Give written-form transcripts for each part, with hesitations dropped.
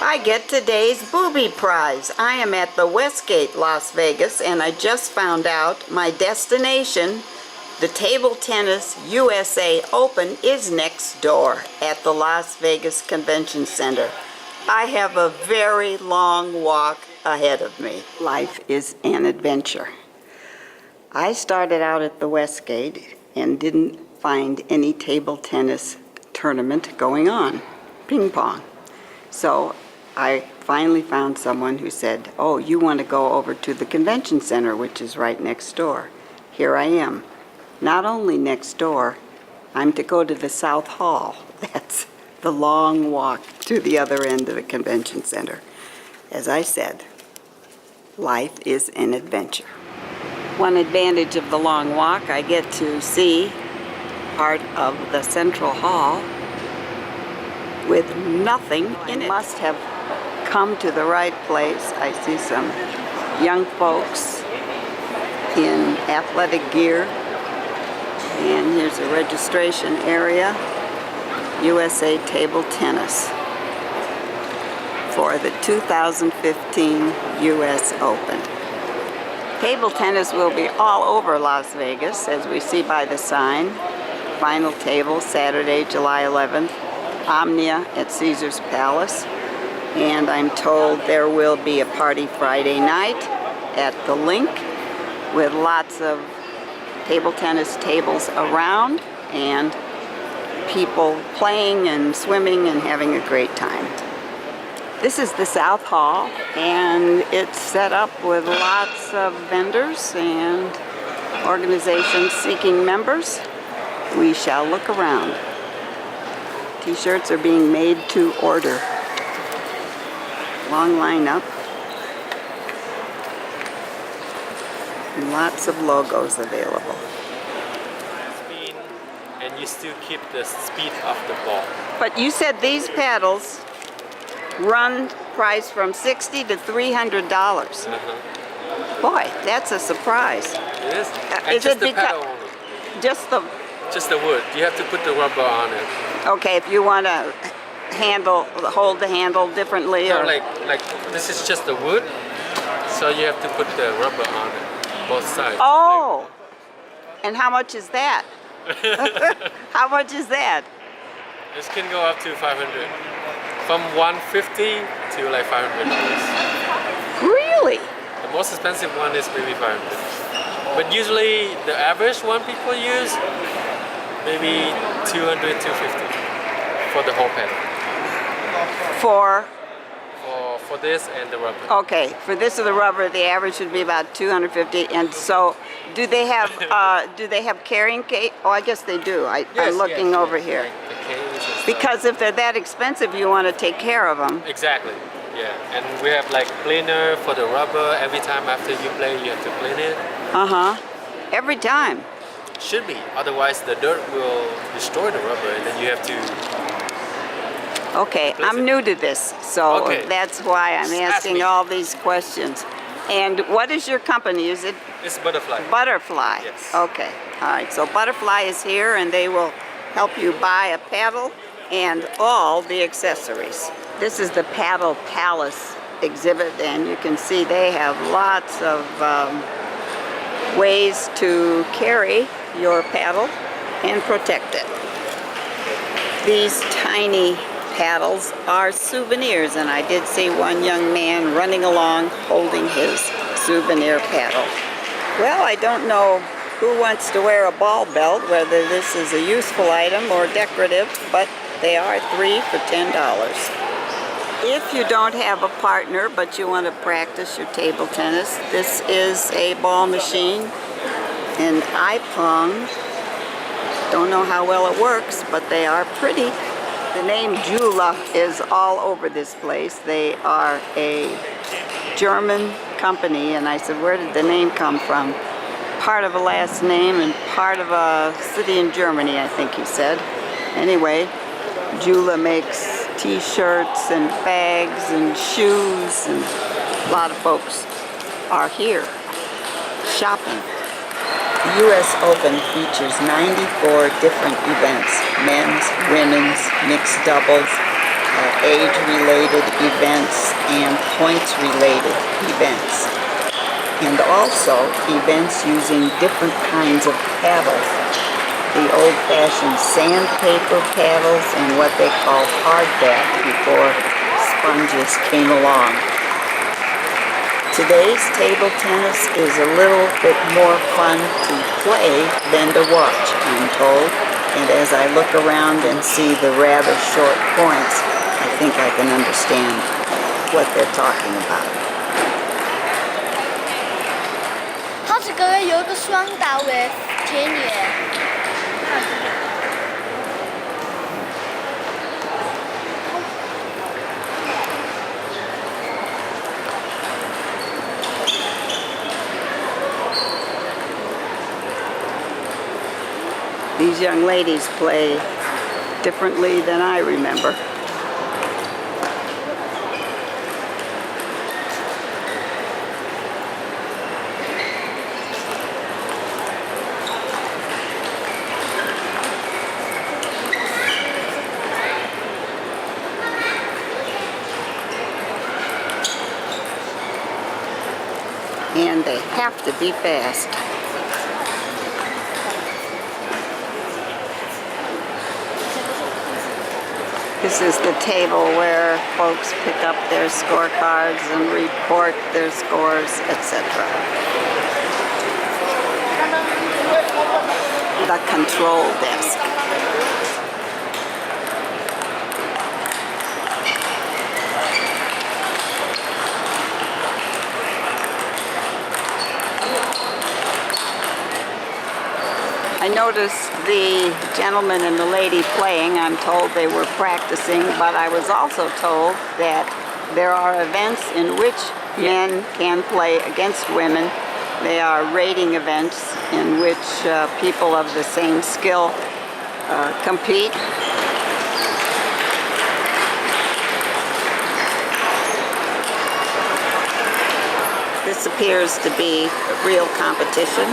I get today's booby prize. I am at the Westgate, Las Vegas, and I just found out my destination, the Table Tennis USA Open, is next door at the Las Vegas Convention Center. I have a very long walk ahead of me. Life is an adventure. I started out at the Westgate and didn't find any table tennis tournament going on, ping pong. So I finally found someone who said, oh, you want to go over to the convention center, which is right next door. Here I am. Not only next door, I'm to go to the South Hall. That's the long walk to the other end of the convention center. As I said, life is an adventure. One advantage of the long walk, I get to see part of the Central Hall with nothing in it. Must have come to the right place. I see some young folks in athletic gear, and here's a registration area. USA Table Tennis for the 2015 US Open. Table tennis will be all over Las Vegas, as we see by the sign. Final table Saturday, July 11th, Omnia at Caesar's Palace. And I'm told there will be a party Friday night at the Link with lots of table tennis tables around and people playing and swimming and having a great time. This is the South Hall, and it's set up with lots of vendors and organizations seeking members. We shall look around. T-shirts are being made to order. Long lineup. Lots of logos available. Spin, and you still keep the speed of the ball. But you said these paddles run price from $60 to $300. Boy, that's a surprise. It is. Is just it the because paddle only. just the wood? You have to put the rubber on it. okay? If you want to hold the handle differently, No, or like this is just the wood, so you have to put the rubber on it, both sides. oh, and how much is that? How much is that? This can go up to 500, from 150 to like $500. Really? The most expensive one is maybe 500, but usually the average one people use maybe 200, 250 for the whole paddle. For this and the rubber. Okay, for this or the rubber, the average would be about 250. And so, do they have carrying case? Oh, I guess they do. I'm looking over here. Like the cases and Because if they're that expensive, you want to take care of them. exactly. Yeah, and we have like cleaner for the rubber. Every time after you play, you have to clean it. Every time. Should be. Otherwise, the dirt will destroy the rubber, and then you have to. Okay, I'm new to this, so Okay. that's why I'm Just ask asking me. all these questions. And what is your company? Is it It's butterfly. Butterfly? Yes. Okay, all right. So Butterfly is here, and they will help you buy a paddle and all the accessories. This is the Paddle Palace exhibit, and you can see they have lots of ways to carry your paddle and protect it. These tiny paddles are souvenirs, and I did see one young man running along holding his souvenir paddle. Well, I don't know who wants to wear a ball belt, whether this is a useful item or decorative, but they are 3 for $10. If you don't have a partner but you want to practice your table tennis, this is a ball machine, an iPong. Don't know how well it works, but they are pretty. The name Jula is all over this place. They are a German company, and I said, where did the name come from? Part of a last name and part of a city in Germany, I think he said. Anyway, Jula makes t-shirts and bags and shoes, and a lot of folks are here shopping. The US Open features 94 different events, men's, women's, mixed doubles, age-related events and points-related events. And also events using different kinds of paddles. The old-fashioned sandpaper paddles and what they call hardback before sponges came along. Today's table tennis is a little bit more fun to play than to watch, I'm told. And as I look around and see the rather short points, I think I can understand what they're talking about. 它这个有一个双打为铁链。 These young ladies play differently than I remember. And they have to be fast. This is the table where folks pick up their scorecards and report their scores, etc. The control desk. I noticed the gentleman and the lady playing. I'm told they were practicing, but I was also told that there are events in which men can play against women. They are rating events in which people of the same skill compete. This appears to be a real competition.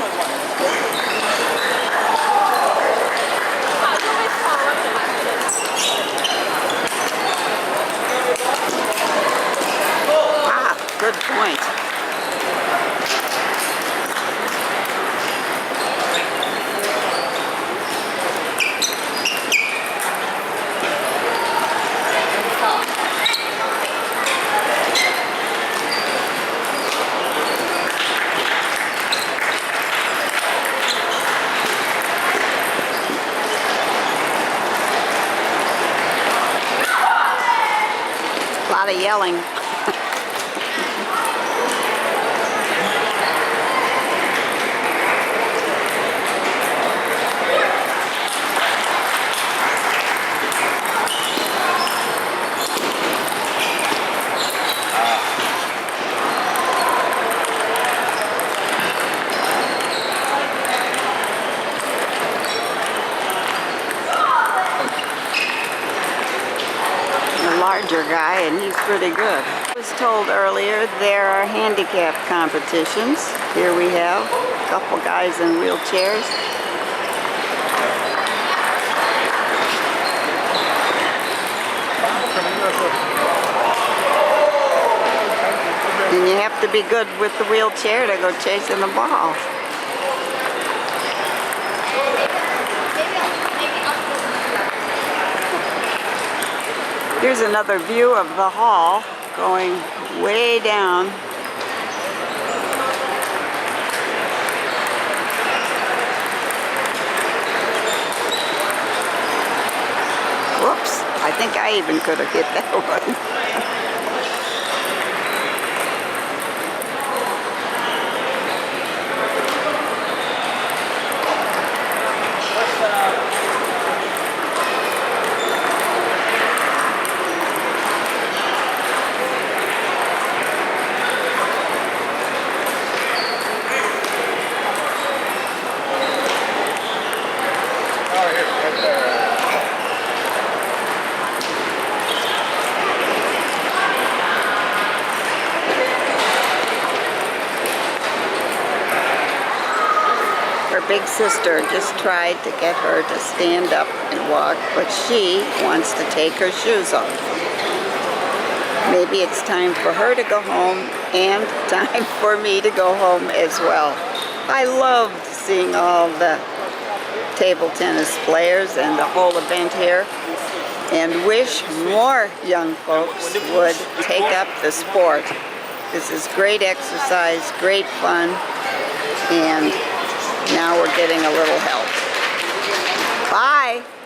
Good point. A lot of yelling. Larger guy, and he's pretty good. I was told earlier there are handicap competitions. Here we have a couple guys in wheelchairs. And you have to be good with the wheelchair to go chasing the ball. Here's another view of the hall going way down. Whoops, I think I even could have hit that one. Her big sister just tried to get her to stand up and walk, but she wants to take her shoes off. maybe it's time for her to go home and time for me to go home as well. I loved seeing all the table tennis players and the whole event here, and wish more young folks would take up the sport. This is great exercise, great fun, and now we're getting a little help. Bye!